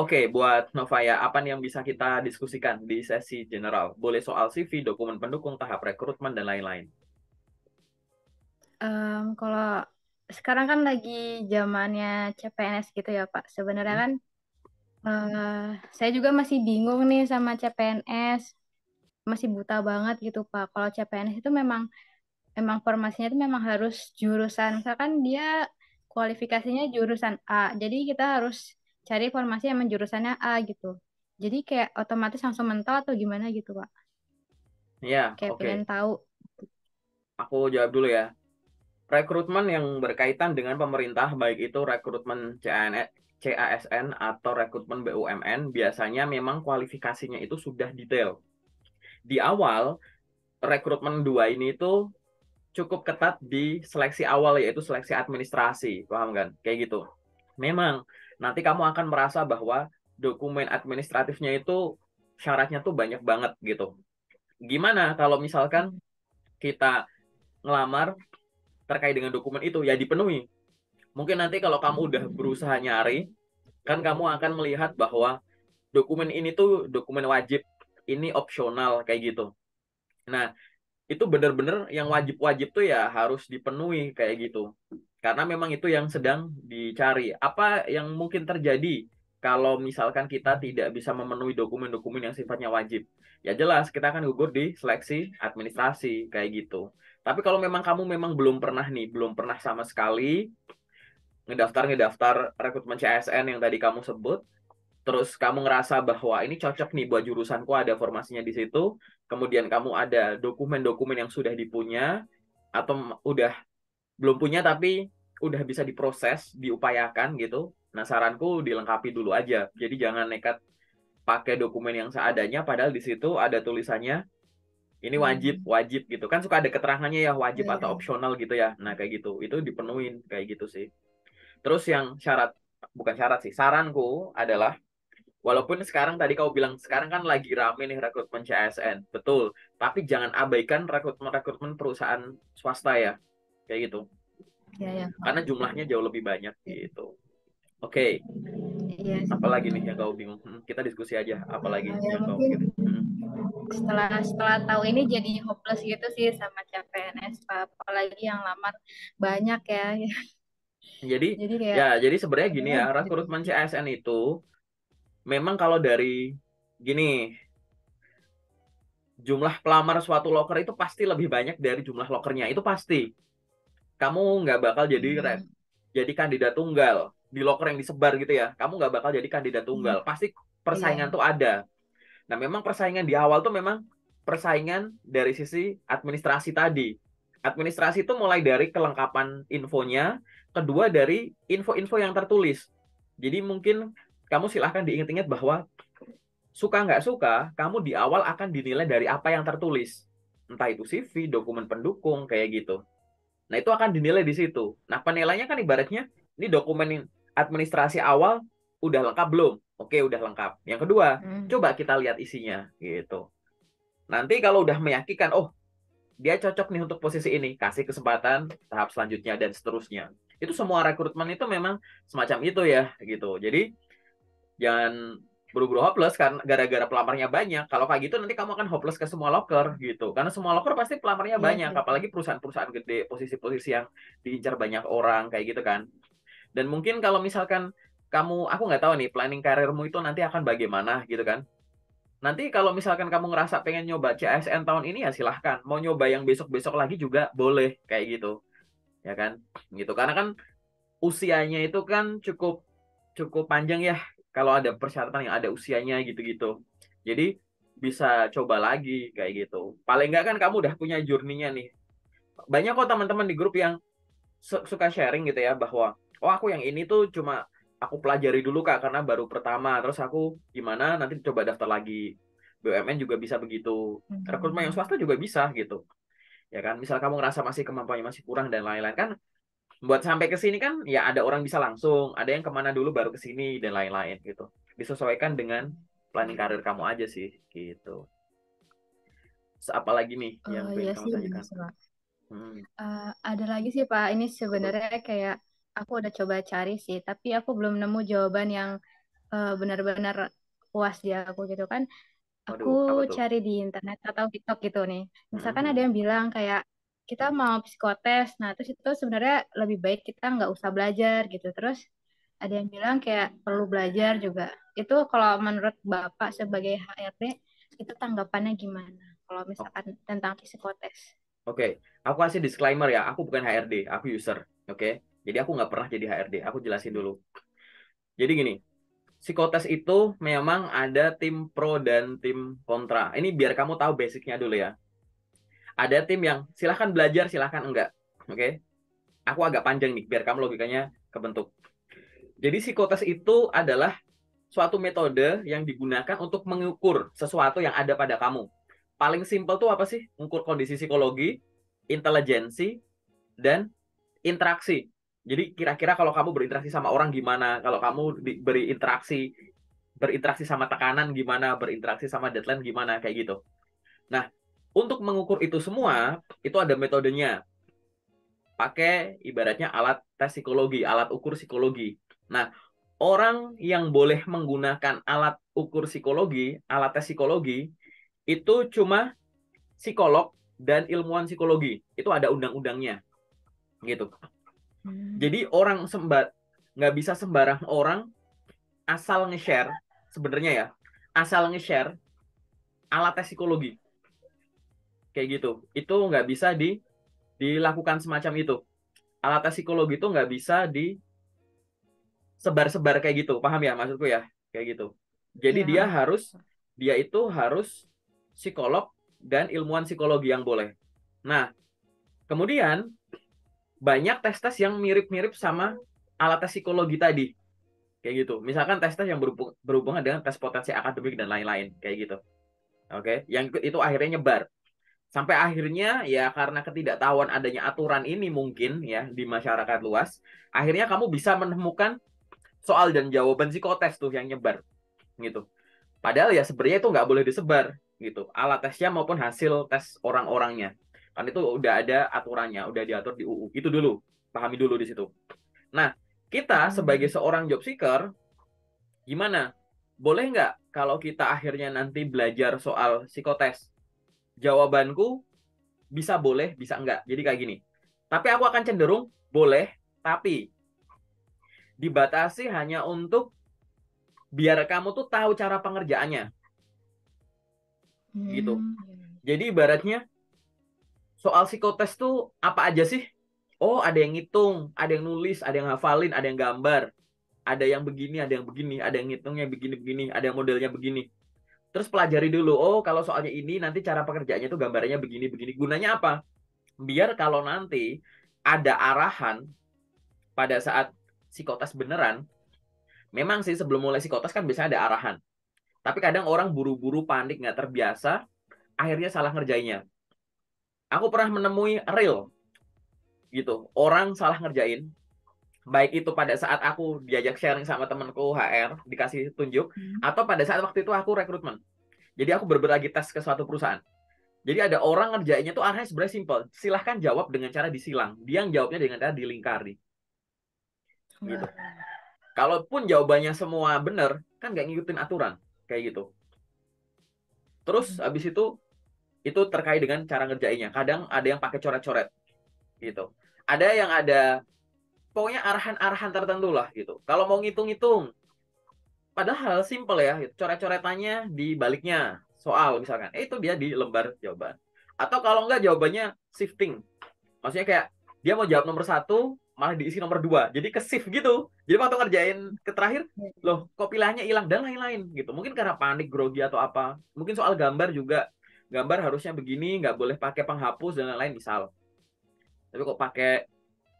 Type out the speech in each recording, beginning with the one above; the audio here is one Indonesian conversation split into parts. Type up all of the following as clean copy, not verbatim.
Oke, buat Novaya, apa nih yang bisa kita diskusikan di sesi general? Boleh soal CV, dokumen pendukung, tahap rekrutmen, dan lain-lain. Kalau sekarang kan lagi zamannya CPNS gitu ya Pak. Sebenarnya Hmm? kan saya juga masih bingung nih sama CPNS, masih buta banget gitu Pak. Kalau CPNS itu memang formasinya itu memang harus jurusan, misalkan dia kualifikasinya jurusan A, jadi kita harus cari formasi yang jurusannya A gitu. Jadi kayak otomatis langsung mental atau gimana gitu Pak? Ya, Kayak pengen oke. tahu. Aku jawab dulu ya. Rekrutmen yang berkaitan dengan pemerintah, baik itu rekrutmen CASN atau rekrutmen BUMN, biasanya memang kualifikasinya itu sudah detail. Di awal, rekrutmen dua ini itu cukup ketat di seleksi awal, yaitu seleksi administrasi, paham kan? Kayak gitu. Memang, nanti kamu akan merasa bahwa dokumen administratifnya itu syaratnya tuh banyak banget gitu. Gimana kalau misalkan kita ngelamar terkait dengan dokumen itu, ya dipenuhi. Mungkin nanti kalau kamu udah berusaha nyari, kan kamu akan melihat bahwa dokumen ini tuh dokumen wajib, ini opsional kayak gitu. Nah, itu benar-benar yang wajib-wajib tuh ya harus dipenuhi kayak gitu. Karena memang itu yang sedang dicari. Apa yang mungkin terjadi kalau misalkan kita tidak bisa memenuhi dokumen-dokumen yang sifatnya wajib? Ya jelas kita akan gugur di seleksi administrasi kayak gitu. Tapi kalau memang kamu memang belum pernah nih, belum pernah sama sekali ngedaftar rekrutmen CSN yang tadi kamu sebut, terus kamu ngerasa bahwa ini cocok nih buat jurusanku, ada formasinya di situ, kemudian kamu ada dokumen-dokumen yang sudah dipunya, atau udah belum punya tapi udah bisa diproses, diupayakan gitu, nah saranku dilengkapi dulu aja. Jadi jangan nekat pakai dokumen yang seadanya, padahal di situ ada tulisannya, ini wajib, Hmm. wajib gitu. Kan suka ada keterangannya ya, Oh wajib iya, atau iya. opsional gitu ya. Nah kayak gitu, itu dipenuhin kayak gitu sih. Terus yang syarat, bukan syarat sih, saranku adalah, walaupun sekarang tadi kau bilang sekarang kan lagi rame nih rekrutmen CSN, betul. Tapi jangan abaikan rekrutmen-rekrutmen perusahaan swasta ya, kayak gitu. Iya, iya. Karena jumlahnya jauh lebih banyak gitu. Oke, Iya sih. apalagi nih yang kau bingung? Kita diskusi aja, apalagi Ya yang kau mungkin pikirin? setelah tahu ini jadi hopeless gitu sih sama CPNS Pak. Apalagi yang lamar banyak ya. Jadi Jadi ya, kayak jadi sebenarnya gini sebenarnya ya, jadi rekrutmen CSN itu memang kalau dari gini, jumlah pelamar suatu loker itu pasti lebih banyak dari jumlah lokernya, itu pasti. Kamu nggak bakal hmm, jadi kandidat tunggal di loker yang disebar gitu ya. Kamu nggak bakal jadi kandidat tunggal. Pasti iya. persaingan tuh ada. Nah, memang persaingan di awal tuh memang persaingan dari sisi administrasi tadi. Administrasi itu mulai dari kelengkapan infonya, kedua dari info-info yang tertulis. Jadi mungkin kamu silahkan diingat-ingat bahwa suka nggak suka, kamu di awal akan dinilai dari apa yang tertulis. Entah itu CV, dokumen pendukung, kayak gitu. Nah, itu akan dinilai di situ. Nah, penilainya kan ibaratnya, ini dokumen administrasi awal udah lengkap belum? Oke, udah lengkap. Yang kedua, Hmm. coba kita lihat isinya, gitu. Nanti kalau udah meyakinkan, oh, dia cocok nih untuk posisi ini, kasih kesempatan tahap selanjutnya dan seterusnya. Itu semua rekrutmen itu memang semacam itu ya, gitu. Jadi, jangan buru-buru hopeless karena gara-gara pelamarnya banyak. Kalau kayak gitu nanti kamu akan hopeless ke semua loker gitu. Karena semua loker pasti pelamarnya Iya banyak, sih. apalagi perusahaan-perusahaan gede, posisi-posisi yang diincar banyak orang kayak gitu kan. Dan mungkin kalau misalkan kamu, aku nggak tahu nih planning karirmu itu nanti akan bagaimana gitu kan. Nanti kalau misalkan kamu ngerasa pengen nyoba CSN tahun ini ya silahkan. Mau nyoba yang besok-besok lagi juga boleh kayak gitu. Ya kan? Gitu. Karena kan usianya itu kan cukup cukup panjang ya, kalau ada persyaratan yang ada usianya gitu-gitu. Jadi bisa coba lagi kayak gitu. Paling nggak kan kamu udah punya journey-nya nih. Banyak kok teman-teman di grup yang suka sharing gitu ya bahwa oh aku yang ini tuh cuma aku pelajari dulu Kak karena baru pertama, terus aku gimana nanti coba daftar lagi. BUMN juga bisa begitu. Rekrutmen yang Hmm. swasta juga bisa gitu. Ya kan, misal kamu ngerasa masih kemampuannya masih kurang dan lain-lain kan, buat sampai ke sini kan ya ada orang bisa langsung, ada yang kemana dulu baru ke sini dan lain-lain gitu. Disesuaikan dengan planning karir kamu aja sih gitu. Terus apa lagi nih yang Iya pengen kamu sih benar tanyakan? sih Pak. Hmm. Ada lagi sih Pak. Ini sebenarnya kayak aku udah coba cari sih, tapi aku belum nemu jawaban yang benar-benar puas di aku gitu kan. Aku Waduh, apa tuh? cari di internet atau TikTok gitu nih. Misalkan ada Mhm. yang bilang kayak kita mau psikotes, nah terus itu sebenarnya lebih baik kita nggak usah belajar gitu. Terus ada yang bilang kayak perlu belajar juga. Itu kalau menurut Bapak sebagai HRD, itu tanggapannya gimana? Kalau Oh, misalkan tentang psikotes. oke, aku kasih disclaimer ya, aku bukan HRD, aku user, oke? Jadi aku nggak pernah jadi HRD, aku jelasin dulu. Jadi gini, psikotes itu memang ada tim pro dan tim kontra. Ini biar kamu tahu basicnya dulu ya. Ada tim yang silahkan belajar, silahkan enggak, oke? Aku agak panjang nih, biar kamu logikanya kebentuk. Jadi psikotes itu adalah suatu metode yang digunakan untuk mengukur sesuatu yang ada pada kamu. Paling simpel tuh apa sih? Mengukur kondisi psikologi, intelijensi, dan interaksi. Jadi kira-kira kalau kamu berinteraksi sama orang gimana, kalau kamu berinteraksi sama tekanan gimana, berinteraksi sama deadline gimana, kayak gitu. Nah, untuk mengukur itu semua, itu ada metodenya. Pakai ibaratnya alat tes psikologi, alat ukur psikologi. Nah, orang yang boleh menggunakan alat ukur psikologi, alat tes psikologi, itu cuma psikolog dan ilmuwan psikologi. Itu ada undang-undangnya, gitu. Hmm. Jadi nggak bisa sembarang orang asal nge-share, sebenarnya ya, asal nge-share alat tes psikologi, kayak gitu. Itu nggak bisa dilakukan semacam itu. Alat tes psikologi itu nggak bisa disebar-sebar kayak gitu, paham ya maksudku ya, kayak gitu. Jadi Iya, heeh. dia itu harus psikolog dan ilmuwan psikologi yang boleh. Nah, kemudian banyak tes-tes yang mirip-mirip sama alat tes psikologi tadi, kayak gitu. Misalkan tes-tes yang berhubungan dengan tes potensi akademik dan lain-lain, kayak gitu. Oke, yang itu akhirnya nyebar. Sampai akhirnya ya karena ketidaktahuan adanya aturan ini mungkin ya di masyarakat luas, akhirnya kamu bisa menemukan soal dan jawaban psikotes tuh yang nyebar gitu. Padahal ya sebenarnya itu nggak boleh disebar gitu. Alat tesnya maupun hasil tes orang-orangnya. Kan itu udah ada aturannya, udah diatur di UU. Itu dulu, pahami dulu di situ. Nah, kita sebagai Hmm. seorang job seeker, gimana? Boleh nggak kalau kita akhirnya nanti belajar soal psikotes? Jawabanku bisa boleh, bisa enggak. Jadi kayak gini. Tapi aku akan cenderung boleh, tapi dibatasi hanya untuk biar kamu tuh tahu cara pengerjaannya gitu. Hmm. Jadi ibaratnya soal psikotes tuh apa aja sih? Oh, ada yang ngitung, ada yang nulis, ada yang hafalin, ada yang gambar, ada yang begini, ada yang begini, ada yang ngitungnya begini-begini, ada yang modelnya begini. Terus pelajari dulu, oh kalau soalnya ini nanti cara pengerjaannya tuh gambarnya begini-begini. Gunanya apa? Biar kalau nanti ada arahan pada saat psikotes beneran, memang sih sebelum mulai psikotes kan biasanya ada arahan. Tapi kadang orang buru-buru panik nggak terbiasa, akhirnya salah ngerjainnya. Aku pernah menemui real gitu, orang salah ngerjain. Baik itu pada saat aku diajak sharing sama temanku HR, dikasih tunjuk, Hmm. atau pada saat waktu itu aku rekrutmen. Jadi aku berbagi tes ke suatu perusahaan. Jadi ada orang ngerjainnya tuh arahnya sebenarnya simpel. Silahkan jawab dengan cara disilang. Dia yang jawabnya dengan cara dilingkari. Gitu. Wah. Kalaupun jawabannya semua benar, kan nggak ngikutin aturan. Kayak gitu. Terus habis itu terkait dengan cara ngerjainnya. Kadang ada yang pakai coret-coret. Gitu. Ada yang ada, pokoknya arahan-arahan tertentu lah gitu. Kalau mau ngitung-ngitung, padahal simple ya, gitu. Coret-coretannya di baliknya soal misalkan. Itu dia di lembar jawaban. Atau kalau enggak jawabannya shifting. Maksudnya kayak dia mau jawab nomor satu, malah diisi nomor dua. Jadi ke shift gitu. Jadi waktu ngerjain ke terakhir, loh kok pilihannya hilang dan lain-lain gitu. Mungkin karena panik, grogi atau apa. Mungkin soal gambar juga. Gambar harusnya begini, nggak boleh pakai penghapus dan lain-lain misal. Tapi kok pakai,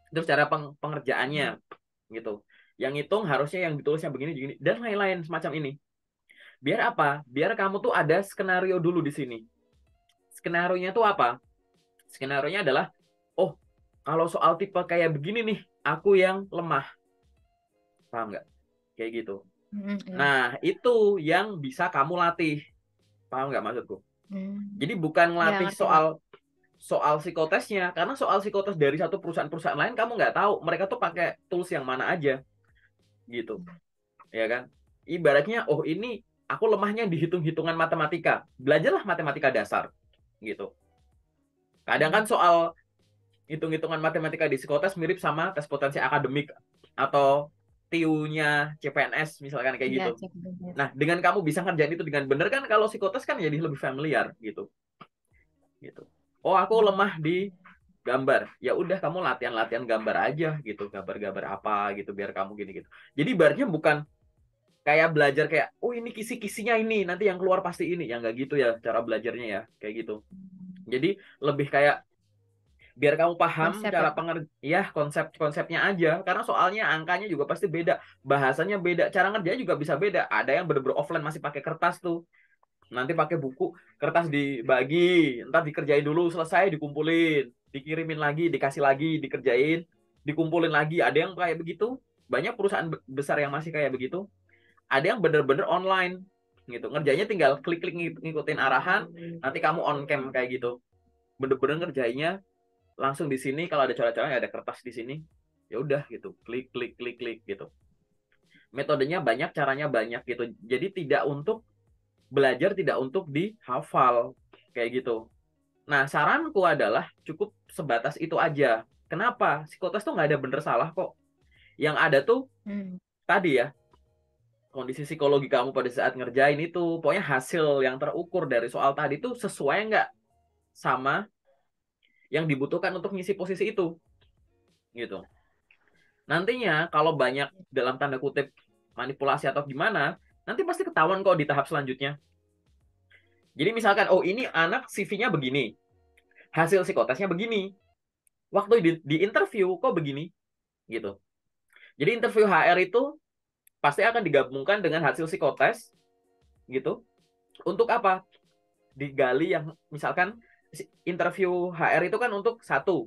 terus cara pengerjaannya gitu. Yang hitung harusnya yang ditulisnya begini, begini dan lain-lain semacam ini. Biar apa? Biar kamu tuh ada skenario dulu di sini. Skenario-nya tuh apa? Skenario-nya adalah, oh, kalau soal tipe kayak begini nih, aku yang lemah. Paham nggak? Kayak gitu. Hmm, ya. Nah, itu yang bisa kamu latih. Paham nggak maksudku? Hmm. Jadi bukan Ya, ngelatih ngerti, Pak. soal psikotesnya. Karena soal psikotes dari satu perusahaan-perusahaan lain, kamu nggak tahu. Mereka tuh pakai tools yang mana aja. Gitu. Ya kan? ibaratnya, oh ini aku lemahnya di hitung-hitungan matematika. Belajarlah matematika dasar gitu. Kadang kan soal hitung-hitungan matematika di psikotes mirip sama tes potensi akademik atau TU-nya CPNS misalkan kayak Iya, gitu. cek dulu. Nah, dengan kamu bisa ngerjain itu dengan benar kan kalau psikotes kan jadi lebih familiar gitu. Gitu. Oh, aku lemah di gambar. Ya udah kamu latihan-latihan gambar aja gitu. Gambar-gambar apa gitu biar kamu gini gitu. Jadi ibaratnya bukan kayak belajar kayak oh ini kisi-kisinya ini nanti yang keluar pasti ini. Ya nggak gitu ya cara belajarnya ya kayak gitu. Jadi lebih kayak biar kamu paham Konsep ya, cara Pak. ya konsep-konsepnya aja karena soalnya angkanya juga pasti beda, bahasanya beda, cara ngerjain juga bisa beda. Ada yang bener-bener offline masih pakai kertas tuh, nanti pakai buku, kertas dibagi, ntar dikerjain dulu selesai dikumpulin, dikirimin lagi, dikasih lagi, dikerjain, dikumpulin lagi. Ada yang kayak begitu, banyak perusahaan besar yang masih kayak begitu. Ada yang bener-bener online gitu, ngerjainnya tinggal klik-klik ngikutin arahan, nanti kamu on cam kayak gitu, bener-bener ngerjainnya langsung di sini. Kalau ada coret-coretnya ada kertas di sini, ya udah gitu, klik klik klik klik gitu. Metodenya banyak, caranya banyak gitu, jadi tidak untuk belajar, tidak untuk dihafal kayak gitu. Nah, saranku adalah cukup sebatas itu aja. Kenapa? Psikotes tuh nggak ada bener salah kok. Yang ada tuh Hmm. tadi ya, kondisi psikologi kamu pada saat ngerjain itu. Pokoknya hasil yang terukur dari soal tadi tuh sesuai nggak sama yang dibutuhkan untuk ngisi posisi itu gitu. Nantinya kalau banyak dalam tanda kutip manipulasi atau gimana, nanti pasti ketahuan kok di tahap selanjutnya. Jadi misalkan, oh ini anak CV-nya begini, hasil psikotesnya begini, waktu di interview kok begini, gitu. Jadi interview HR itu pasti akan digabungkan dengan hasil psikotes, gitu. Untuk apa? Digali yang misalkan interview HR itu kan untuk satu,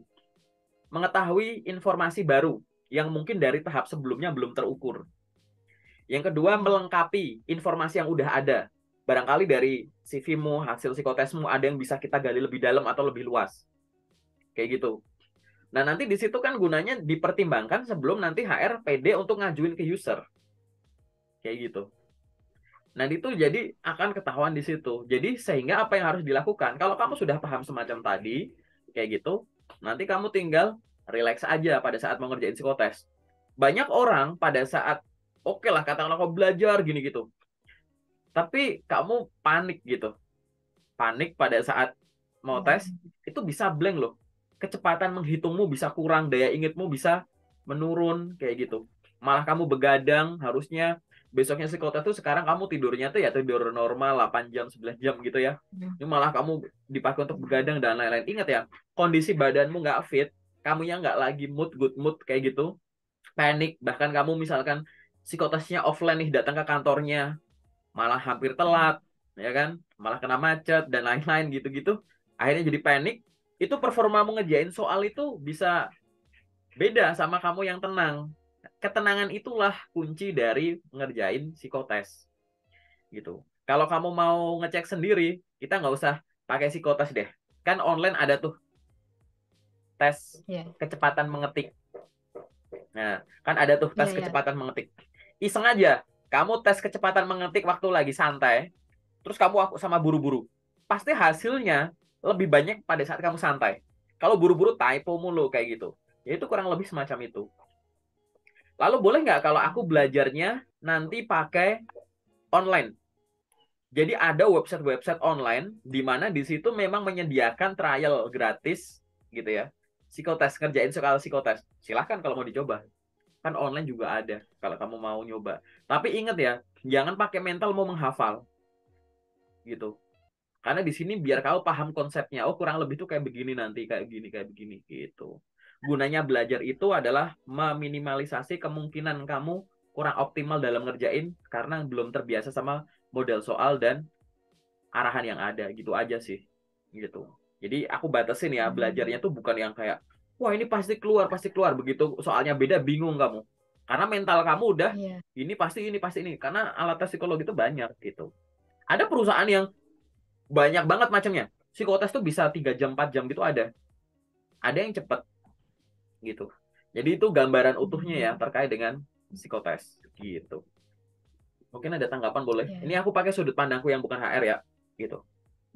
mengetahui informasi baru yang mungkin dari tahap sebelumnya belum terukur. Yang kedua, melengkapi informasi yang udah ada. Barangkali dari CV-mu, hasil psikotesmu, ada yang bisa kita gali lebih dalam atau lebih luas. Kayak gitu. Nah, nanti di situ kan gunanya dipertimbangkan sebelum nanti HR PD untuk ngajuin ke user. Kayak gitu. Nah, itu jadi akan ketahuan di situ. Jadi, sehingga apa yang harus dilakukan? Kalau kamu sudah paham semacam tadi, kayak gitu, nanti kamu tinggal relax aja pada saat mau ngerjain psikotes. Banyak orang pada saat, oke lah, katakanlah kau belajar gini gitu, tapi kamu panik gitu, panik pada saat mau tes, itu bisa blank loh, kecepatan menghitungmu bisa kurang, daya ingatmu bisa menurun kayak gitu, malah kamu begadang. Harusnya besoknya psikotes tuh sekarang kamu tidurnya tuh ya tidur normal 8 jam 11 jam gitu ya, ini malah kamu dipakai untuk begadang dan lain-lain. Ingat ya, kondisi badanmu nggak fit, kamunya nggak lagi good mood kayak gitu, panik, bahkan kamu misalkan psikotesnya offline nih, datang ke kantornya malah hampir telat, ya kan, malah kena macet dan lain-lain gitu-gitu, akhirnya jadi panik. Itu performa ngerjain soal itu bisa beda sama kamu yang tenang. Ketenangan itulah kunci dari ngerjain psikotes gitu. Kalau kamu mau ngecek sendiri, kita nggak usah pakai psikotes deh, kan online ada tuh tes Iya, kecepatan mengetik. Nah, kan ada tuh tes iya, iya. kecepatan mengetik, iseng aja kamu tes kecepatan mengetik waktu lagi santai, terus kamu aku sama buru-buru, pasti hasilnya lebih banyak pada saat kamu santai. Kalau buru-buru typo mulu kayak gitu. Ya itu kurang lebih semacam itu. Lalu boleh nggak kalau aku belajarnya nanti pakai online? Jadi ada website-website online di mana di situ memang menyediakan trial gratis gitu ya. Psikotes, ngerjain soal psikotes. Silahkan kalau mau dicoba. Kan online juga ada kalau kamu mau nyoba. Tapi ingat ya, jangan pakai mental mau menghafal gitu. Karena di sini biar kau paham konsepnya. Oh, kurang lebih tuh kayak begini nanti, kayak begini gitu. Gunanya belajar itu adalah meminimalisasi kemungkinan kamu kurang optimal dalam ngerjain karena belum terbiasa sama model soal dan arahan yang ada gitu aja sih. Gitu. Jadi aku batasin ya, belajarnya tuh bukan yang kayak wah ini pasti keluar begitu soalnya beda bingung kamu. Karena mental kamu udah Iya. ini pasti ini karena alat tes psikologi itu banyak gitu. Ada perusahaan yang banyak banget macamnya. Psikotes tuh bisa 3 jam, 4 jam gitu ada. Ada yang cepet gitu. Jadi itu gambaran utuhnya ya terkait dengan psikotes gitu. Mungkin ada tanggapan boleh. Iya, Ini aku pakai sudut pandangku yang bukan HR ya, gitu.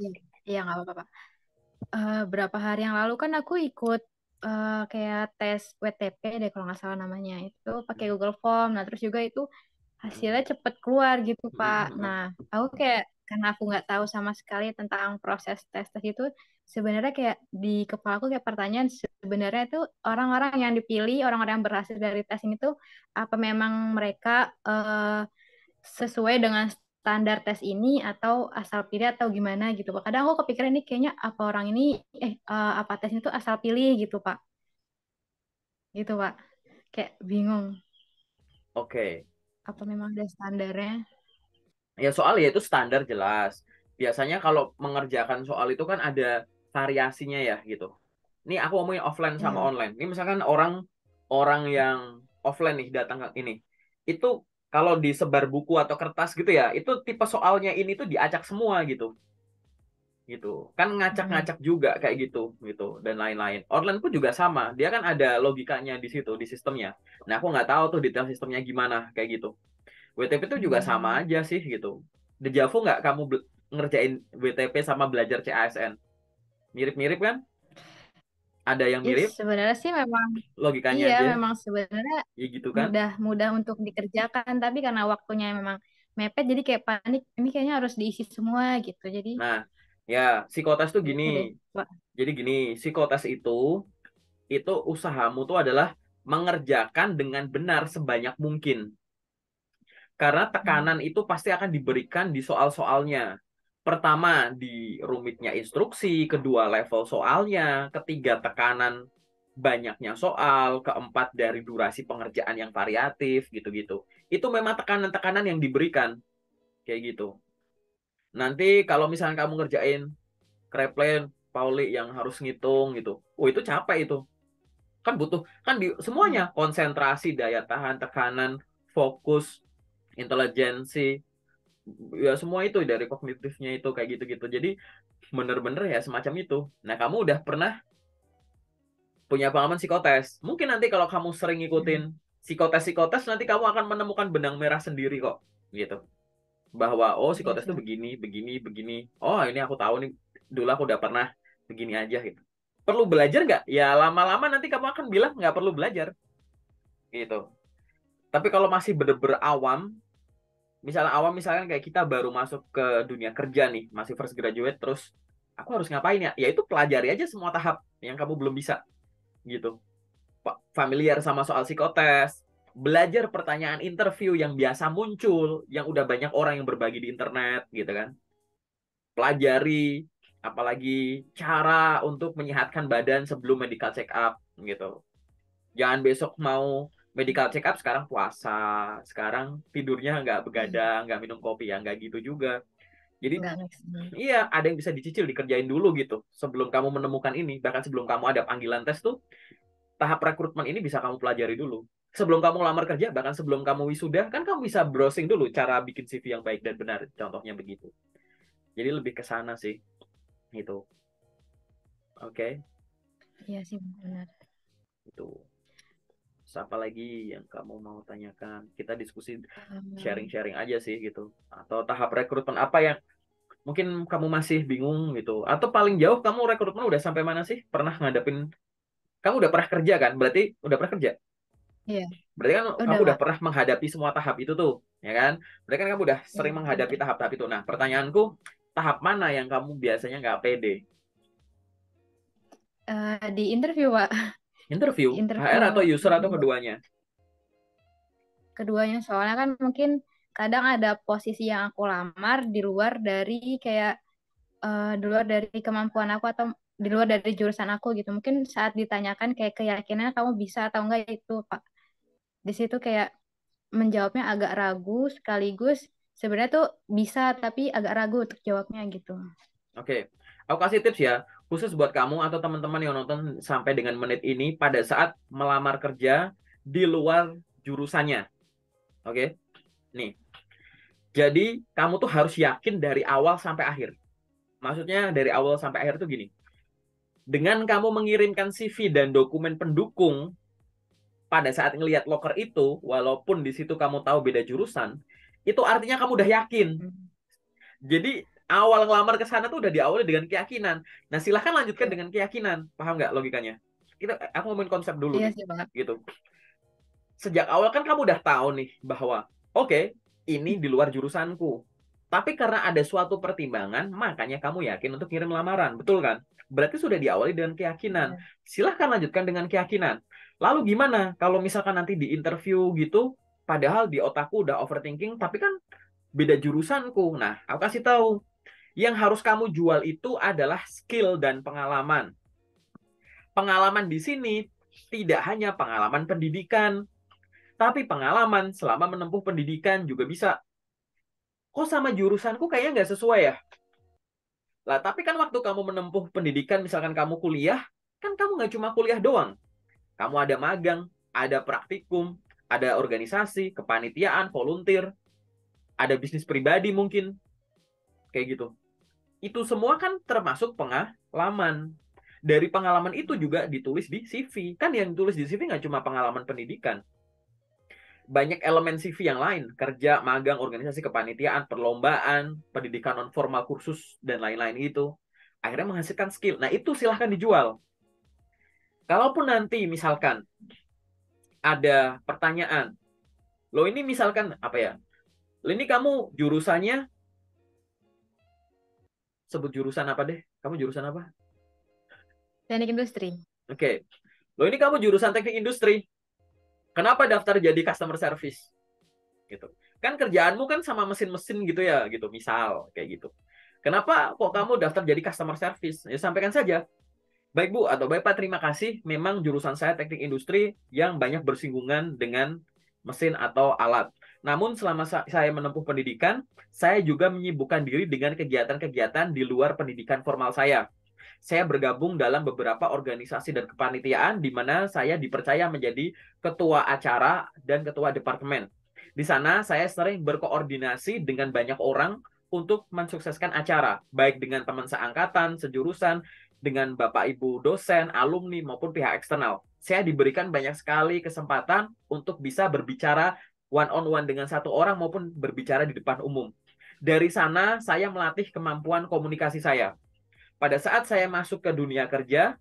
iya, iya nggak apa-apa, Pak. Berapa hari yang lalu kan aku ikut kayak tes WTP deh kalau nggak salah namanya. Itu pakai Google Form. Nah, terus juga itu hasilnya cepet keluar gitu, Pak. Nah, aku kayak karena aku nggak tahu sama sekali tentang proses tes-tes itu, sebenarnya kayak di kepala aku kayak pertanyaan, sebenarnya itu orang-orang yang dipilih, orang-orang yang berhasil dari tes ini tuh apa memang mereka sesuai dengan standar tes ini atau asal pilih atau gimana gitu, Pak. Kadang aku kepikiran ini kayaknya apa orang ini apa tes itu asal pilih gitu, Pak. Gitu, Pak. Kayak bingung Oke. apa memang ada standarnya. Ya soal ya itu standar jelas. Biasanya kalau mengerjakan soal itu kan ada variasinya ya gitu. Ini aku ngomongin offline sama Iya. online. Ini misalkan orang orang yang offline nih datang ke ini. Itu kalau disebar buku atau kertas gitu ya, itu tipe soalnya ini tuh diacak semua gitu. Gitu. Kan Hmm. ngacak-ngacak juga kayak gitu gitu dan lain-lain. Online pun juga sama. Dia kan ada logikanya di situ di sistemnya. Nah, aku nggak tahu tuh detail sistemnya gimana kayak gitu. WTP itu juga sama Hmm. aja sih gitu. Dejavu nggak kamu ngerjain WTP sama belajar CASN? Mirip-mirip kan? Ada yang Iya, mirip sebenarnya sih memang logikanya iya aja. memang sebenarnya Ya gitu kan? mudah untuk dikerjakan tapi karena waktunya memang mepet jadi kayak panik ini kayaknya harus diisi semua gitu. Jadi Nah, ya psikotes tuh gini. gitu deh, Pak. Jadi gini, psikotes itu usahamu tuh adalah mengerjakan dengan benar sebanyak mungkin. Karena Hmm. tekanan itu pasti akan diberikan di soal-soalnya. Pertama, di rumitnya instruksi, kedua level soalnya, ketiga tekanan banyaknya soal, keempat dari durasi pengerjaan yang variatif, gitu-gitu. Itu memang tekanan-tekanan yang diberikan, kayak gitu. Nanti kalau misalnya kamu ngerjain Kraepelin, Pauli yang harus ngitung gitu, oh itu capek itu. Kan butuh, kan di semuanya, Hmm. konsentrasi, daya tahan, tekanan, fokus, intelijensi, ya semua itu dari kognitifnya itu kayak gitu-gitu. Jadi bener-bener ya semacam itu. Nah, kamu udah pernah punya pengalaman psikotes. Mungkin nanti kalau kamu sering Hmm. ngikutin psikotes-psikotes, nanti kamu akan menemukan benang merah sendiri kok. Gitu. Bahwa, oh Iya psikotes sih. itu begini, begini, begini. Oh ini aku tahu nih, dulu aku udah pernah begini aja gitu. Perlu belajar nggak? Ya lama-lama nanti kamu akan bilang nggak perlu belajar. Gitu. Tapi kalau masih bener-bener awam, misalnya awam misalkan kayak kita baru masuk ke dunia kerja nih, masih fresh graduate, terus aku harus ngapain ya? Ya itu pelajari aja semua tahap yang kamu belum bisa gitu. Familiar sama soal psikotes, belajar pertanyaan interview yang biasa muncul, yang udah banyak orang yang berbagi di internet gitu kan. Pelajari apalagi cara untuk menyehatkan badan sebelum medical check up gitu. Jangan besok mau medical check up sekarang puasa, sekarang tidurnya nggak Iya, begadang, nggak minum kopi ya, nggak gitu juga. Jadi nggak make sense. iya, ada yang bisa dicicil, dikerjain dulu gitu. Sebelum kamu menemukan ini, bahkan sebelum kamu ada panggilan tes tuh, tahap rekrutmen ini bisa kamu pelajari dulu. Sebelum kamu lamar kerja, bahkan sebelum kamu wisuda, kan kamu bisa browsing dulu cara bikin CV yang baik dan benar. Contohnya begitu. Jadi lebih ke sana sih. Itu. Oke. Iya sih benar. Itu. Terus apa lagi yang kamu mau tanyakan? Kita diskusi Um, sharing-sharing aja sih gitu. Atau tahap rekrutmen apa yang mungkin kamu masih bingung gitu. Atau paling jauh kamu rekrutmen udah sampai mana sih? Pernah ngadepin, kamu udah pernah kerja kan? Berarti udah pernah kerja. iya, Berarti kan kamu udah udah Pak. pernah menghadapi semua tahap itu tuh, ya kan? Berarti kan kamu udah Iya, sering menghadapi udah. tahap-tahap itu. Nah, pertanyaanku, tahap mana yang kamu biasanya nggak pede? Di interview Pak, Interview, di interview HR atau user atau kedua. keduanya? Keduanya soalnya kan mungkin kadang ada posisi yang aku lamar di luar dari kemampuan aku atau di luar dari jurusan aku gitu. Mungkin saat ditanyakan kayak keyakinan kamu bisa atau enggak itu Pak. Di situ kayak menjawabnya agak ragu sekaligus sebenarnya tuh bisa tapi agak ragu untuk jawabnya gitu. Oke, aku kasih tips ya, khusus buat kamu atau teman-teman yang nonton sampai dengan menit ini pada saat melamar kerja di luar jurusannya. Oke, nih. Jadi kamu tuh harus yakin dari awal sampai akhir. Maksudnya dari awal sampai akhir tuh gini. Dengan kamu mengirimkan CV dan dokumen pendukung pada saat ngelihat loker itu, walaupun di situ kamu tahu beda jurusan, Itu artinya kamu udah yakin. Jadi awal ngelamar ke sana tuh udah diawali dengan keyakinan. Nah, silahkan lanjutkan Iya, dengan keyakinan. Paham nggak logikanya? Aku ngomongin konsep dulu iya nih. sih Bang. Gitu. Sejak awal kan kamu udah tahu nih bahwa oke, ini di luar jurusanku. Tapi karena ada suatu pertimbangan, makanya kamu yakin untuk kirim lamaran. Betul kan? Berarti sudah diawali dengan keyakinan. Iya. Silahkan lanjutkan dengan keyakinan. Lalu gimana kalau misalkan nanti di interview gitu, padahal di otakku udah overthinking, tapi kan beda jurusanku. Nah, aku kasih tahu. Yang harus kamu jual itu adalah skill dan pengalaman. Pengalaman di sini tidak hanya pengalaman pendidikan, tapi pengalaman selama menempuh pendidikan juga bisa. Kok sama jurusanku kayaknya nggak sesuai ya? Lah, tapi kan waktu kamu menempuh pendidikan, misalkan kamu kuliah, kan kamu nggak cuma kuliah doang. Kamu ada magang, ada praktikum, ada organisasi, kepanitiaan, volunteer, ada bisnis pribadi mungkin, kayak gitu. Itu semua kan termasuk pengalaman. Dari pengalaman itu juga ditulis di CV. Kan yang tulis di CV nggak cuma pengalaman pendidikan. Banyak elemen CV yang lain. Kerja, magang, organisasi kepanitiaan, perlombaan, pendidikan non formal, kursus, dan lain-lain itu. Akhirnya menghasilkan skill. Nah, itu silahkan dijual. Kalaupun nanti misalkan ada pertanyaan, lo ini misalkan apa ya? Lo ini kamu jurusannya, sebut jurusan apa deh? Kamu jurusan apa? Teknik industri. Oke. Lo ini kamu jurusan teknik industri. Kenapa daftar jadi customer service? Gitu. Kan kerjaanmu kan sama mesin-mesin gitu ya, gitu. Misal kayak gitu. Kenapa kok kamu daftar jadi customer service? Ya sampaikan saja. Baik Bu atau Baik Pak, terima kasih. Memang jurusan saya teknik industri yang banyak bersinggungan dengan mesin atau alat. Namun selama saya menempuh pendidikan, saya juga menyibukkan diri dengan kegiatan-kegiatan di luar pendidikan formal saya. Saya bergabung dalam beberapa organisasi dan kepanitiaan di mana saya dipercaya menjadi ketua acara dan ketua departemen. Di sana saya sering berkoordinasi dengan banyak orang untuk mensukseskan acara, baik dengan teman seangkatan, sejurusan, dengan Bapak Ibu dosen, alumni, maupun pihak eksternal. Saya diberikan banyak sekali kesempatan untuk bisa berbicara one-on-one dengan satu orang maupun berbicara di depan umum. Dari sana, saya melatih kemampuan komunikasi saya. Pada saat saya masuk ke dunia kerja,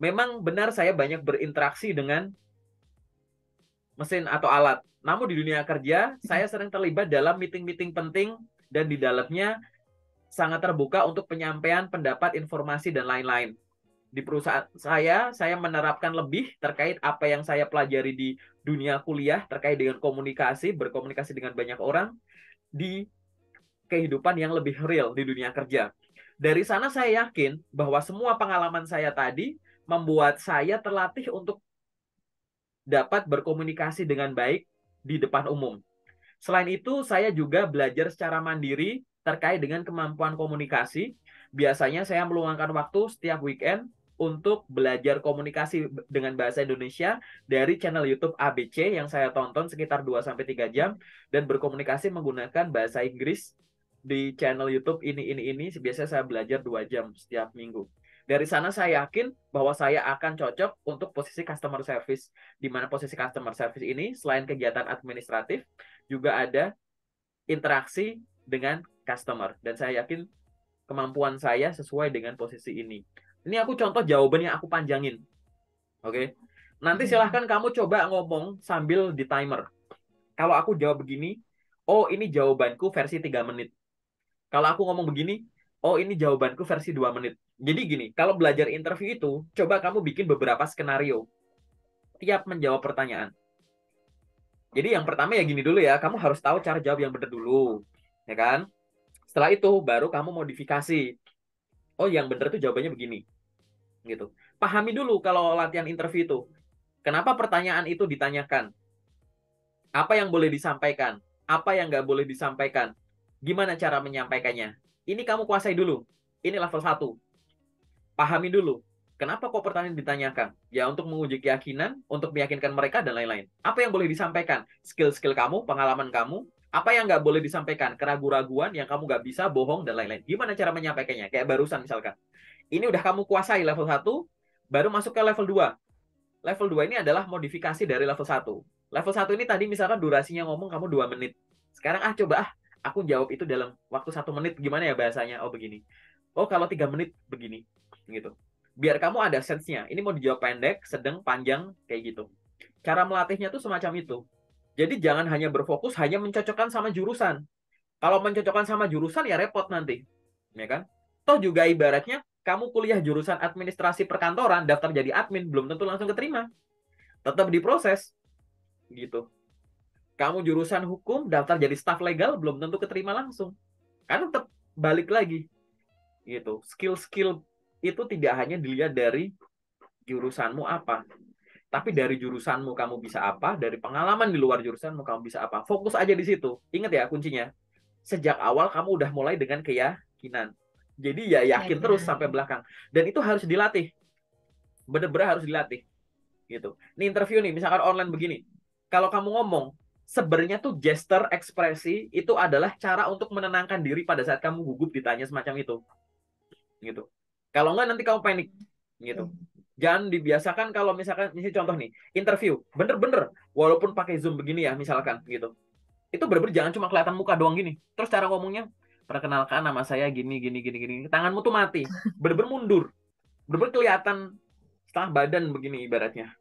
memang benar saya banyak berinteraksi dengan mesin atau alat. Namun di dunia kerja, saya sering terlibat dalam meeting-meeting penting dan di dalamnya sangat terbuka untuk penyampaian pendapat, informasi, dan lain-lain. Di perusahaan saya menerapkan lebih terkait apa yang saya pelajari di dunia kuliah terkait dengan komunikasi, berkomunikasi dengan banyak orang di kehidupan yang lebih real di dunia kerja. Dari sana saya yakin bahwa semua pengalaman saya tadi membuat saya terlatih untuk dapat berkomunikasi dengan baik di depan umum. Selain itu, saya juga belajar secara mandiri terkait dengan kemampuan komunikasi. Biasanya saya meluangkan waktu setiap weekend untuk belajar komunikasi dengan bahasa Indonesia dari channel YouTube ABC yang saya tonton sekitar 2-3 jam dan berkomunikasi menggunakan bahasa Inggris di channel YouTube ini. Biasanya saya belajar 2 jam setiap minggu. Dari sana saya yakin bahwa saya akan cocok untuk posisi customer service. Di mana posisi customer service ini selain kegiatan administratif, juga ada interaksi dengan customer. Dan saya yakin kemampuan saya sesuai dengan posisi ini. Ini aku contoh jawaban yang aku panjangin. Oke. Nanti silahkan kamu coba ngomong sambil di timer. Kalau aku jawab begini, oh ini jawabanku versi 3 menit. Kalau aku ngomong begini, oh ini jawabanku versi 2 menit. Jadi gini, kalau belajar interview itu, coba kamu bikin beberapa skenario tiap menjawab pertanyaan. Jadi yang pertama ya gini dulu ya, kamu harus tahu cara jawab yang benar dulu, ya kan? Setelah itu baru kamu modifikasi. Oh yang benar tuh jawabannya begini, gitu. Pahami dulu kalau latihan interview itu, kenapa pertanyaan itu ditanyakan? Apa yang boleh disampaikan? Apa yang nggak boleh disampaikan? Gimana cara menyampaikannya? Ini kamu kuasai dulu. Ini level 1. Pahami dulu. Kenapa kok pertanyaan ditanyakan? Ya untuk menguji keyakinan, untuk meyakinkan mereka, dan lain-lain. Apa yang boleh disampaikan? Skill-skill kamu, pengalaman kamu. Apa yang nggak boleh disampaikan? Keraguan-raguan yang kamu nggak bisa, bohong, dan lain-lain. Gimana cara menyampaikannya? Kayak barusan misalkan. Ini udah kamu kuasai level 1, baru masuk ke level 2. Level 2 ini adalah modifikasi dari level 1. Level 1 ini tadi misalkan durasinya ngomong kamu 2 menit. Sekarang coba aku jawab itu dalam waktu 1 menit, gimana ya bahasanya? Oh begini. Oh kalau 3 menit begini, gitu. Biar kamu ada sense-nya. Ini mau dijawab pendek, sedang, panjang, kayak gitu. Cara melatihnya tuh semacam itu. Jadi jangan hanya berfokus hanya mencocokkan sama jurusan. Kalau mencocokkan sama jurusan ya repot nanti, ya kan? Toh juga ibaratnya kamu kuliah jurusan administrasi perkantoran, daftar jadi admin belum tentu langsung keterima. Tetap diproses, gitu. Kamu jurusan hukum, daftar jadi staf legal belum tentu keterima langsung. Karena tetap balik lagi, gitu. Skill-skill itu tidak hanya dilihat dari jurusanmu apa, tapi dari jurusanmu kamu bisa apa, dari pengalaman di luar jurusanmu kamu bisa apa. Fokus aja di situ. Ingat ya kuncinya. Sejak awal kamu udah mulai dengan keyakinan. Jadi ya yakin terus Keyakinan. sampai belakang. Dan itu harus dilatih. Bener-bener harus dilatih. Gitu. Ini interview nih, misalkan online begini. Kalau kamu ngomong, sebenarnya tuh gesture, ekspresi itu adalah cara untuk menenangkan diri pada saat kamu gugup ditanya semacam itu. Gitu. Kalau enggak nanti kamu panik. Gitu. Jangan dibiasakan kalau misalkan, ini contoh nih, interview. Bener-bener, walaupun pakai Zoom begini ya, misalkan gitu. Itu bener-bener jangan cuma kelihatan muka doang gini. Terus cara ngomongnya, perkenalkan nama saya gini, gini, gini, gini. Tanganmu tuh mati. Bener-bener mundur. Bener-bener kelihatan setengah badan begini ibaratnya.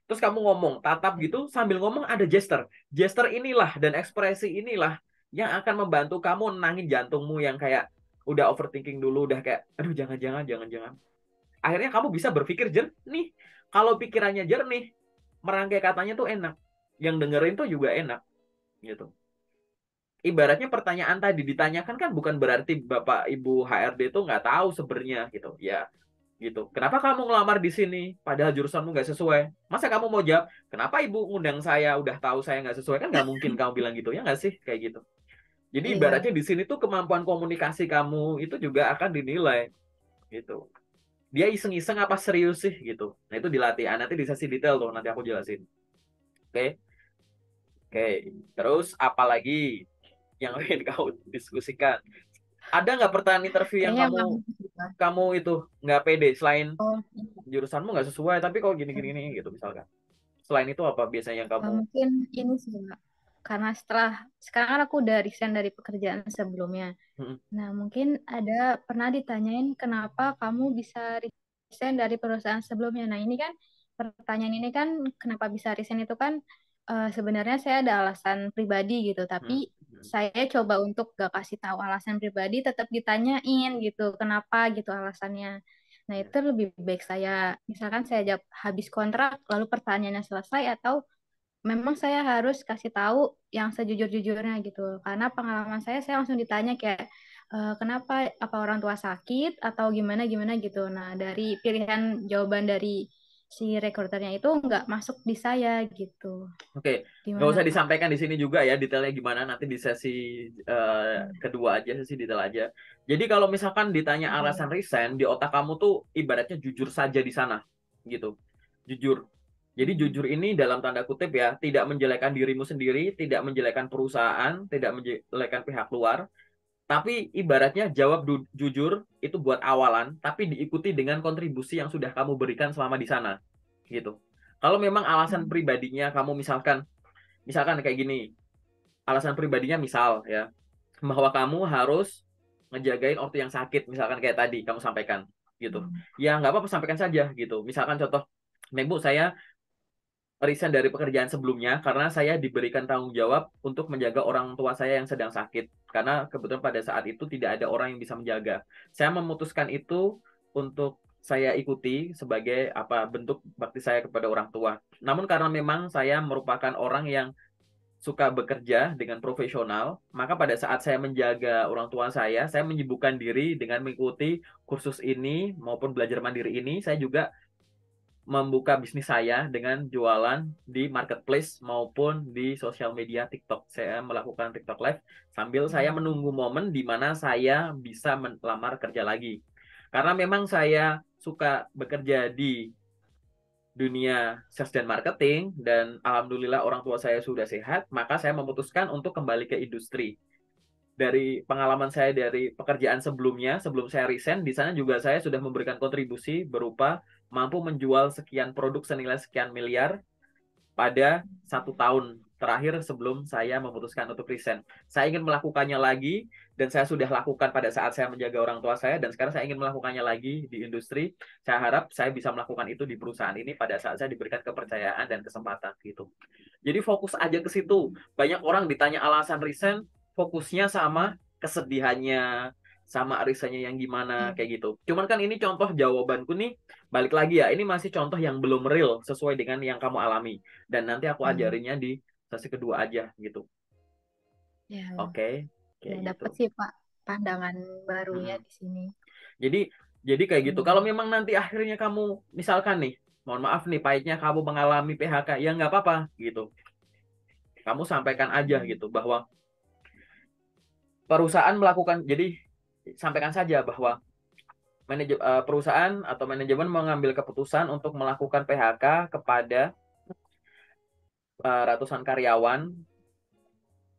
Terus kamu ngomong, tatap gitu, sambil ngomong ada gesture. Gesture inilah dan ekspresi inilah yang akan membantu kamu nenangin jantungmu yang kayak udah overthinking dulu, udah kayak, aduh jangan-jangan, jangan-jangan. Akhirnya kamu bisa berpikir jernih. Kalau pikirannya jernih, merangkai katanya tuh enak. Yang dengerin tuh juga enak. Gitu. Ibaratnya pertanyaan tadi ditanyakan kan bukan berarti Bapak Ibu HRD itu nggak tahu sebenarnya gitu. Ya, gitu. Kenapa kamu ngelamar di sini padahal jurusanmu nggak sesuai? Masa kamu mau jawab, kenapa Ibu ngundang saya udah tahu saya nggak sesuai? Kan nggak mungkin kamu bilang gitu, ya nggak sih? Kayak gitu. Jadi Iya. ibaratnya di sini tuh kemampuan komunikasi kamu itu juga akan dinilai gitu. Dia iseng-iseng apa serius sih gitu. Nah itu dilatih. Nanti di sesi detail tuh nanti aku jelasin. Oke. Oke. Terus apa lagi yang ingin kau diskusikan? Ada nggak pertanyaan interview yang Kayaknya kamu emang kamu itu nggak pede selain oh, jurusanmu nggak sesuai tapi kok gini-gini gitu misalkan. Selain itu apa biasanya yang kamu. mungkin ini sih Mbak. Karena setelah sekarang kan aku udah resign dari pekerjaan sebelumnya. Mm-mm. Nah, mungkin ada pernah ditanyain kenapa kamu bisa resign dari perusahaan sebelumnya. Nah, ini kan pertanyaan ini kan kenapa bisa resign itu kan sebenarnya saya ada alasan pribadi gitu, tapi Mm-mm. saya coba untuk gak kasih tahu alasan pribadi, tetap ditanyain gitu, kenapa gitu alasannya. Nah, itu lebih baik saya, misalkan saya jawab habis kontrak, lalu pertanyaannya selesai, atau memang saya harus kasih tahu yang sejujur-jujurnya gitu. Karena pengalaman saya langsung ditanya kayak kenapa apa orang tua sakit atau gimana gimana gitu. Nah, dari pilihan jawaban dari si rekruternya itu nggak masuk di saya gitu. Oke, nggak Gimana usah Pak? disampaikan di sini juga ya detailnya gimana nanti di sesi kedua aja, sesi detail aja. Jadi kalau misalkan ditanya alasan Oke. resign di otak kamu tuh ibaratnya jujur saja di sana gitu. Jujur. Jadi jujur ini dalam tanda kutip ya, tidak menjelekkan dirimu sendiri, tidak menjelekkan perusahaan, tidak menjelekkan pihak luar, tapi ibaratnya jawab jujur itu buat awalan, tapi diikuti dengan kontribusi yang sudah kamu berikan selama di sana, gitu. Kalau memang alasan pribadinya kamu misalkan kayak gini, alasan pribadinya misal ya, bahwa kamu harus ngejagain ortu yang sakit, misalkan kayak tadi kamu sampaikan, gitu. Ya nggak apa-apa sampaikan saja, gitu. Misalkan contoh, Bu, saya resign dari pekerjaan sebelumnya karena saya diberikan tanggung jawab untuk menjaga orang tua saya yang sedang sakit. Karena kebetulan pada saat itu tidak ada orang yang bisa menjaga. Saya memutuskan itu untuk saya ikuti sebagai apa bentuk bakti saya kepada orang tua. Namun karena memang saya merupakan orang yang suka bekerja dengan profesional, maka pada saat saya menjaga orang tua saya menyibukkan diri dengan mengikuti kursus ini maupun belajar mandiri ini. Saya juga membuka bisnis saya dengan jualan di marketplace maupun di sosial media TikTok. Saya melakukan TikTok Live sambil saya menunggu momen di mana saya bisa melamar kerja lagi. Karena memang saya suka bekerja di dunia sales dan marketing dan alhamdulillah orang tua saya sudah sehat, maka saya memutuskan untuk kembali ke industri. Dari pengalaman saya dari pekerjaan sebelumnya, sebelum saya resign, di sana juga saya sudah memberikan kontribusi berupa mampu menjual sekian produk senilai sekian miliar pada 1 tahun. terakhir sebelum saya memutuskan untuk resign. Saya ingin melakukannya lagi, dan saya sudah lakukan pada saat saya menjaga orang tua saya, dan sekarang saya ingin melakukannya lagi di industri. Saya harap saya bisa melakukan itu di perusahaan ini pada saat saya diberikan kepercayaan dan kesempatan gitu. Jadi fokus aja ke situ. Banyak orang ditanya alasan resign, fokusnya sama kesedihannya, sama arisannya yang gimana Iya. kayak gitu. Cuman kan ini contoh jawabanku nih, balik lagi ya, ini masih contoh yang belum real sesuai dengan yang kamu alami. Dan nanti aku Hmm. ajarinnya di sesi kedua aja gitu. Ya, Oke, ya kayak dapat gitu. sih Pak pandangan barunya Mm-mm. di sini. Jadi jadi kayak gitu. Kalau Hmm. memang nanti akhirnya kamu misalkan nih, mohon maaf nih, pahitnya kamu mengalami PHK, ya nggak apa-apa gitu. Kamu sampaikan aja Hmm. gitu bahwa perusahaan melakukan, jadi sampaikan saja bahwa perusahaan atau manajemen mengambil keputusan untuk melakukan PHK kepada ratusan karyawan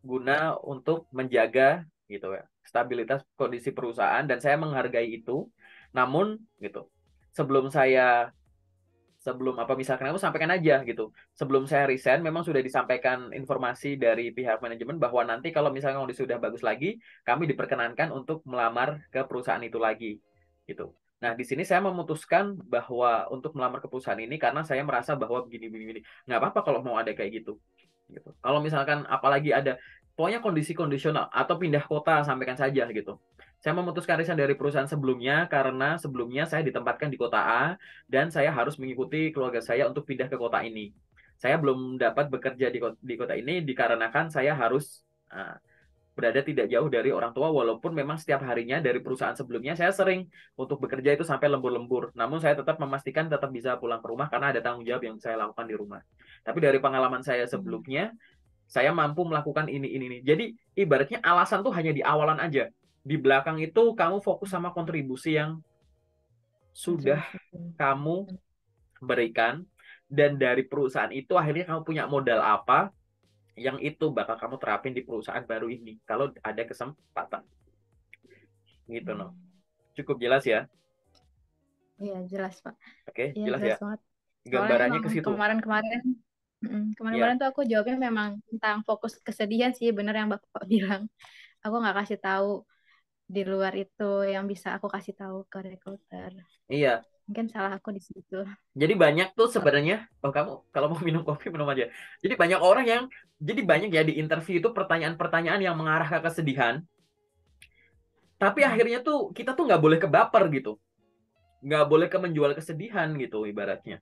guna untuk menjaga gitu ya stabilitas kondisi perusahaan, dan saya menghargai itu. Namun gitu, sebelum saya sebelum apa misalkan aku sampaikan aja gitu, sebelum saya resign memang sudah disampaikan informasi dari pihak manajemen bahwa nanti kalau misalnya kondisi sudah bagus lagi, kami diperkenankan untuk melamar ke perusahaan itu lagi gitu. Nah, di sini saya memutuskan bahwa untuk melamar ke perusahaan ini karena saya merasa bahwa begini, nggak apa-apa kalau mau ada kayak gitu. Kalau misalkan apalagi ada pokoknya kondisi kondisional atau pindah kota, sampaikan saja gitu. Saya memutuskan resign dari perusahaan sebelumnya karena sebelumnya saya ditempatkan di kota A dan saya harus mengikuti keluarga saya untuk pindah ke kota ini. Saya belum dapat bekerja di kota ini dikarenakan saya harus berada tidak jauh dari orang tua, walaupun memang setiap harinya dari perusahaan sebelumnya saya sering untuk bekerja itu sampai lembur-lembur. Namun saya tetap memastikan tetap bisa pulang ke rumah karena ada tanggung jawab yang saya lakukan di rumah. Tapi dari pengalaman saya Hmm. sebelumnya, saya mampu melakukan ini. Jadi ibaratnya alasan tuh hanya di awalan aja. Di belakang itu kamu fokus sama kontribusi yang sudah Kontribusi. kamu berikan, dan dari perusahaan itu akhirnya kamu punya modal apa yang itu bakal kamu terapin di perusahaan baru ini kalau ada kesempatan gitu no. Hmm. Cukup jelas ya? Iya jelas Pak. Oke, Iya jelas ya. jelas banget. Soalnya Gambarannya emang ke situ. kemarin-kemarin, kemarin-kemarin Ya, tuh aku jawabnya memang tentang fokus kesedihan sih, bener yang Bapak bilang. Aku nggak kasih tahu di luar itu yang bisa aku kasih tahu ke recruiter. iya. Mungkin salah aku di situ. Jadi banyak tuh sebenarnya, oh kamu kalau mau minum kopi minum aja. Jadi banyak orang yang, jadi banyak ya di interview itu pertanyaan-pertanyaan yang mengarah ke kesedihan, tapi Hmm. akhirnya tuh kita tuh nggak boleh kebaper gitu. Nggak boleh ke menjual kesedihan gitu ibaratnya.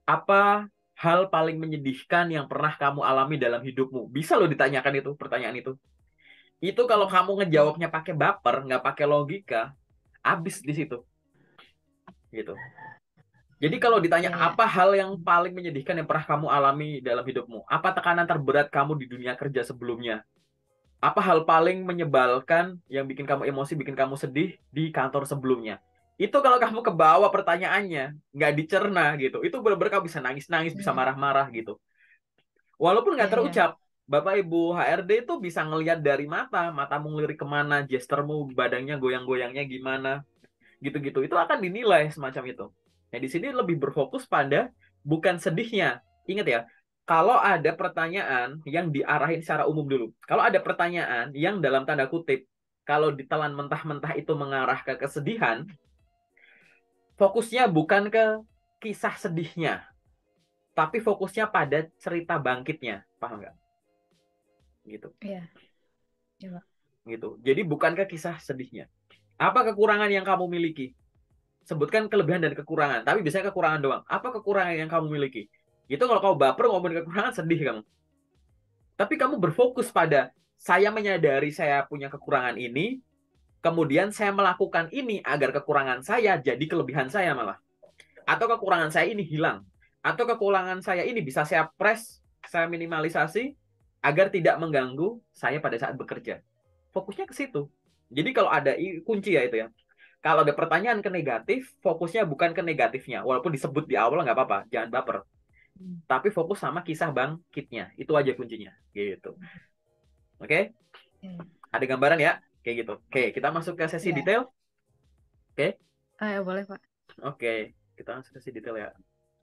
Apa hal paling menyedihkan yang pernah kamu alami dalam hidupmu? Bisa loh ditanyakan itu, pertanyaan itu. Itu kalau Hmm. kamu Iya. ngejawabnya pakai baper, nggak pakai logika, habis di situ gitu. Jadi kalau ditanya Iya, iya. apa hal yang paling menyedihkan yang pernah kamu alami dalam hidupmu? Apa tekanan terberat kamu di dunia kerja sebelumnya? Apa hal paling menyebalkan yang bikin kamu emosi, bikin kamu sedih di kantor sebelumnya? Itu kalau kamu kebawa pertanyaannya, nggak dicerna gitu. Itu benar-benar kamu bisa nangis-nangis, bisa Hmm. marah-marah gitu. Walaupun nggak Iya, iya. terucap, Bapak Ibu HRD itu bisa ngelihat dari mata, matamu ngelirik kemana, gestermu, badannya goyang-goyangnya gimana, gitu-gitu. Itu akan dinilai semacam itu. Nah, di sini lebih berfokus pada bukan sedihnya. Ingat ya, kalau ada pertanyaan yang diarahin secara umum dulu. Kalau ada pertanyaan yang dalam tanda kutip, kalau ditelan mentah-mentah itu mengarah ke kesedihan, fokusnya bukan ke kisah sedihnya, tapi fokusnya pada cerita bangkitnya. Paham nggak? Gitu. Iya, iya, Pak. Gitu. Jadi bukan ke kisah sedihnya. Apa kekurangan yang kamu miliki? Sebutkan kelebihan dan kekurangan, tapi biasanya kekurangan doang. Apa kekurangan yang kamu miliki? Itu kalau kamu baper ngomongin kekurangan, sedih kamu. Tapi kamu berfokus pada saya menyadari saya punya kekurangan ini, kemudian saya melakukan ini agar kekurangan saya jadi kelebihan saya malah. Atau kekurangan saya ini hilang. Atau kekurangan saya ini bisa saya press, saya minimalisasi agar tidak mengganggu saya pada saat bekerja. Fokusnya ke situ. Jadi kalau ada kunci ya itu ya. Kalau ada pertanyaan ke negatif, fokusnya bukan ke negatifnya. Walaupun disebut di awal nggak apa-apa, jangan baper. Hmm. Tapi fokus sama kisah bangkitnya. Itu aja kuncinya. Gitu. Oke? Iya, Ada gambaran ya? Kayak gitu. Oke, kita masuk ke sesi iya. detail. Oke? Ah, ya, boleh Pak. Oke. Kita masuk ke sesi detail ya.